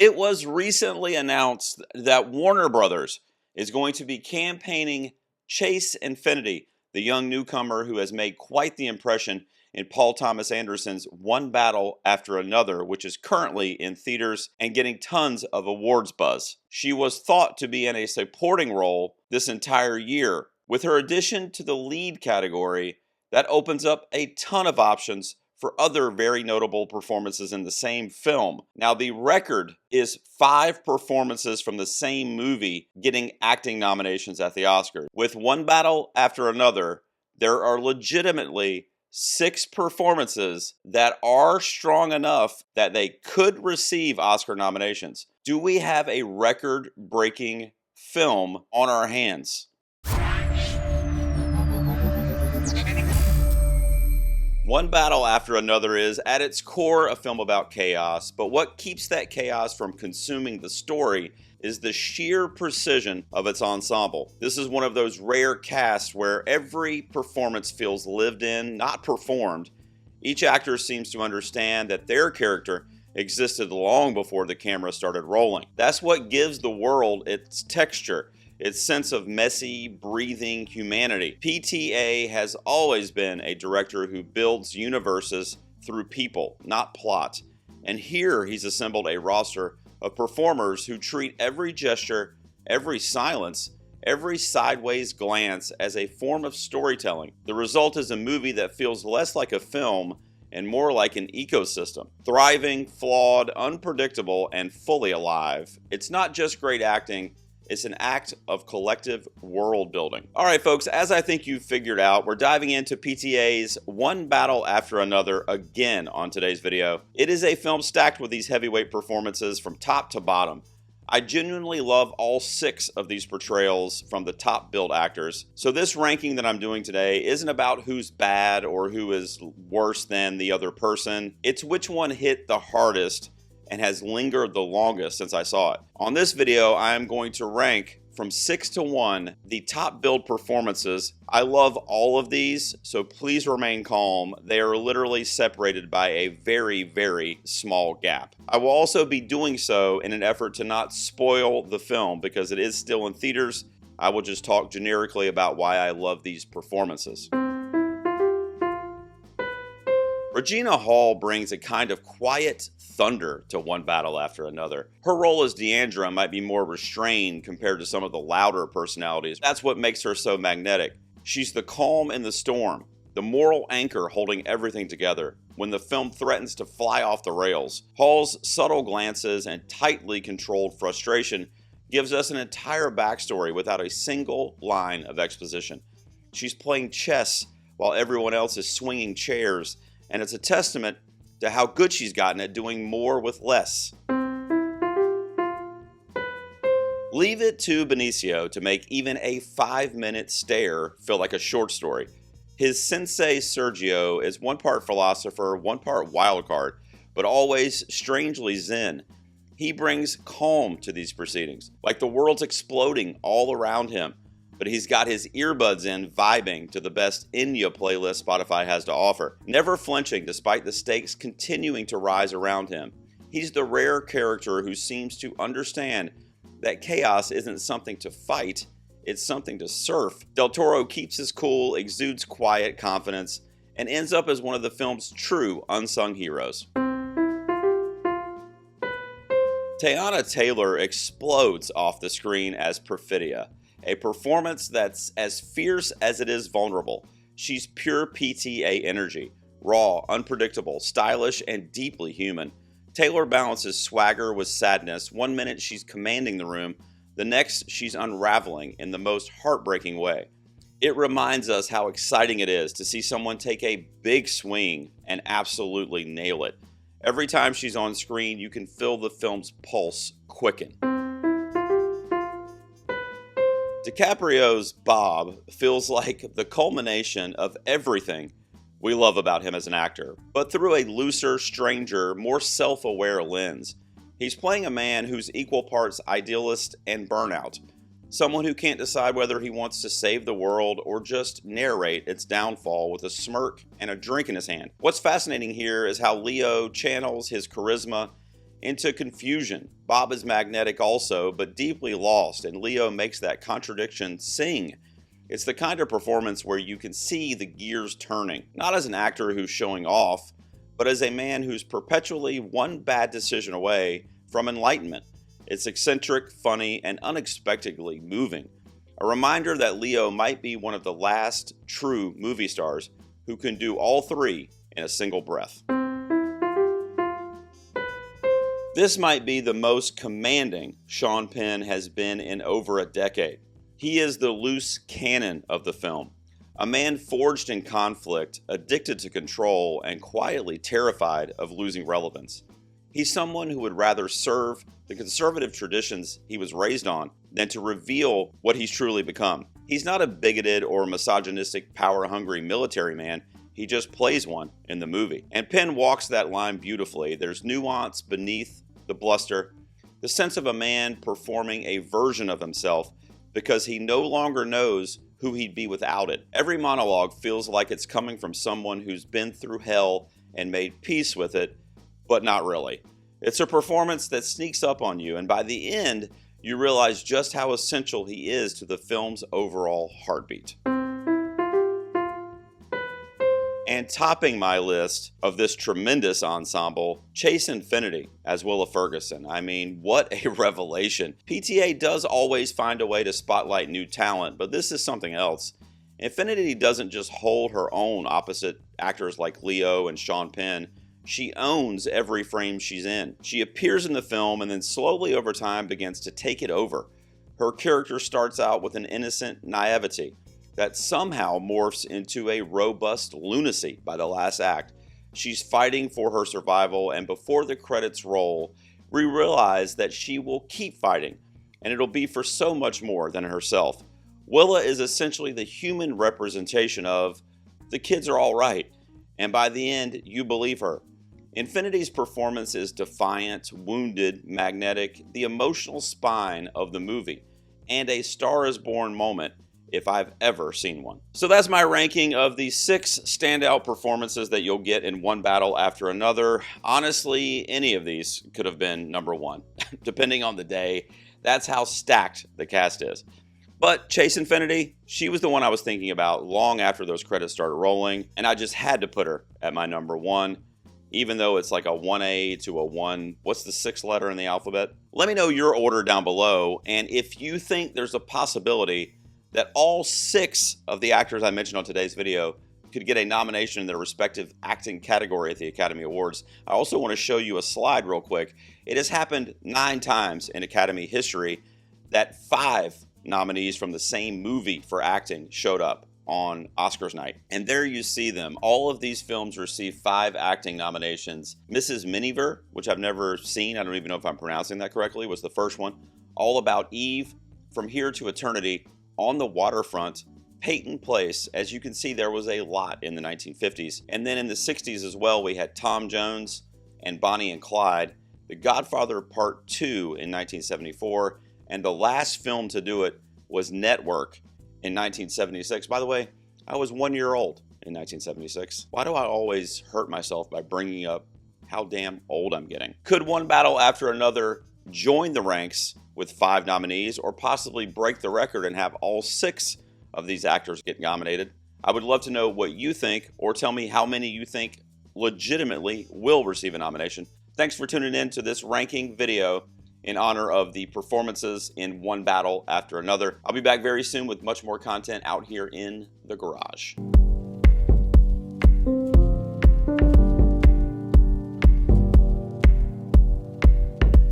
It was recently announced that Warner Brothers is going to be campaigning Chase Infinity, the young newcomer who has made quite the impression in Paul Thomas Anderson's One Battle After Another, which is currently in theaters and getting tons of awards buzz. She was thought to be in a supporting role this entire year. With her addition to the lead category, that opens up a ton of options for other very notable performances in the same film. Now, the record is 5 performances from the same movie getting acting nominations at the Oscars. With One Battle After Another, there are legitimately 6 performances that are strong enough that they could receive Oscar nominations. Do we have a record-breaking film on our hands? One Battle After Another is, at its core, a film about chaos, but what keeps that chaos from consuming the story is the sheer precision of its ensemble. This is one of those rare casts where every performance feels lived in, not performed. Each actor seems to understand that their character existed long before the camera started rolling. That's what gives the world its texture, its sense of messy, breathing humanity. PTA has always been a director who builds universes through people, not plot. And here he's assembled a roster of performers who treat every gesture, every silence, every sideways glance as a form of storytelling. The result is a movie that feels less like a film and more like an ecosystem. Thriving, flawed, unpredictable, and fully alive. It's not just great acting, it's an act of collective world building. All right, folks, as I think you've figured out, we're diving into PTA's One Battle After Another again on today's video. It is a film stacked with these heavyweight performances from top to bottom. I genuinely love all 6 of these portrayals from the top billed actors. So this ranking that I'm doing today isn't about who's bad or who is worse than the other person. It's which one hit the hardest and has lingered the longest since I saw it. On this video, I am going to rank from 6 to 1 the top billed performances. I love all of these, so please remain calm. They are literally separated by a very, very small gap. I will also be doing so in an effort to not spoil the film because it is still in theaters. I will just talk generically about why I love these performances. Regina Hall brings a kind of quiet thunder to One Battle After Another. Her role as Deandra might be more restrained compared to some of the louder personalities. That's what makes her so magnetic. She's the calm in the storm, the moral anchor holding everything together when the film threatens to fly off the rails. Hall's subtle glances and tightly controlled frustration gives us an entire backstory without a single line of exposition. She's playing chess while everyone else is swinging chairs, and it's a testament to how good she's gotten at doing more with less. Leave it to Benicio to make even a 5-minute stare feel like a short story. His sensei Sergio is one part philosopher, one part wildcard, but always strangely zen. He brings calm to these proceedings, like the world's exploding all around him, but he's got his earbuds in vibing to the best Enya playlist Spotify has to offer, never flinching despite the stakes continuing to rise around him. He's the rare character who seems to understand that chaos isn't something to fight, it's something to surf. Del Toro keeps his cool, exudes quiet confidence, and ends up as one of the film's true unsung heroes. Teyana Taylor explodes off the screen as Perfidia. A performance that's as fierce as it is vulnerable. She's pure PTA energy, raw, unpredictable, stylish, and deeply human. Taylor balances swagger with sadness. One minute she's commanding the room, the next she's unraveling in the most heartbreaking way. It reminds us how exciting it is to see someone take a big swing and absolutely nail it. Every time she's on screen, you can feel the film's pulse quicken. DiCaprio's Bob feels like the culmination of everything we love about him as an actor, but through a looser, stranger, more self-aware lens. He's playing a man who's equal parts idealist and burnout, someone who can't decide whether he wants to save the world or just narrate its downfall with a smirk and a drink in his hand. What's fascinating here is how Leo channels his charisma into confusion. Bob is magnetic also, but deeply lost, and Leo makes that contradiction sing. It's the kind of performance where you can see the gears turning, not as an actor who's showing off, but as a man who's perpetually one bad decision away from enlightenment. It's eccentric, funny, and unexpectedly moving. A reminder that Leo might be one of the last true movie stars who can do all three in a single breath. This might be the most commanding Sean Penn has been in over a decade. He is the loose cannon of the film, a man forged in conflict, addicted to control, and quietly terrified of losing relevance. He's someone who would rather serve the conservative traditions he was raised on than to reveal what he's truly become. He's not a bigoted or misogynistic, power-hungry military man. He just plays one in the movie. And Penn walks that line beautifully. There's nuance beneath the bluster, the sense of a man performing a version of himself because he no longer knows who he'd be without it. Every monologue feels like it's coming from someone who's been through hell and made peace with it, but not really. It's a performance that sneaks up on you, and by the end, you realize just how essential he is to the film's overall heartbeat. And topping my list of this tremendous ensemble, Chase Infinity as Willa Ferguson. I mean, what a revelation. PTA does always find a way to spotlight new talent, but this is something else. Infinity doesn't just hold her own opposite actors like Leo and Sean Penn. She owns every frame she's in. She appears in the film and then slowly over time begins to take it over. Her character starts out with an innocent naivety that somehow morphs into a robust lunacy by the last act. She's fighting for her survival, and before the credits roll, we realize that she will keep fighting, and it'll be for so much more than herself. Willa is essentially the human representation of the kids are all right, and by the end, you believe her. Infinity's performance is defiant, wounded, magnetic, the emotional spine of the movie, and a Star is Born moment if I've ever seen one. So that's my ranking of the 6 standout performances that you'll get in one battle after another. Honestly, any of these could have been number 1, depending on the day. That's how stacked the cast is. But Chase Infinity, she was the one I was thinking about long after those credits started rolling, and I just had to put her at my number 1, even though it's like a 1A to a 1. What's the 6th letter in the alphabet? Let me know your order down below, and if you think there's a possibility that all 6 of the actors I mentioned on today's video could get a nomination in their respective acting category at the Academy Awards. I also want to show you a slide real quick. It has happened 9 times in Academy history that 5 nominees from the same movie for acting showed up on Oscars night. And there you see them. All of these films received 5 acting nominations. Mrs. Miniver, which I've never seen, I don't even know if I'm pronouncing that correctly, was the first one. All About Eve, From Here to Eternity, On the Waterfront, Peyton Place. As you can see, there was a lot in the 1950s. And then in the 60s as well, we had Tom Jones and Bonnie and Clyde, The Godfather Part 2 in 1974, and the last film to do it was Network in 1976. By the way, I was 1 year old in 1976. Why do I always hurt myself by bringing up how damn old I'm getting? Could one battle after another join the ranks with 5 nominees, or possibly break the record and have all 6 of these actors get nominated? I would love to know what you think, or tell me how many you think legitimately will receive a nomination. Thanks for tuning in to this ranking video in honor of the performances in one battle after another. I'll be back very soon with much more content out here in the garage.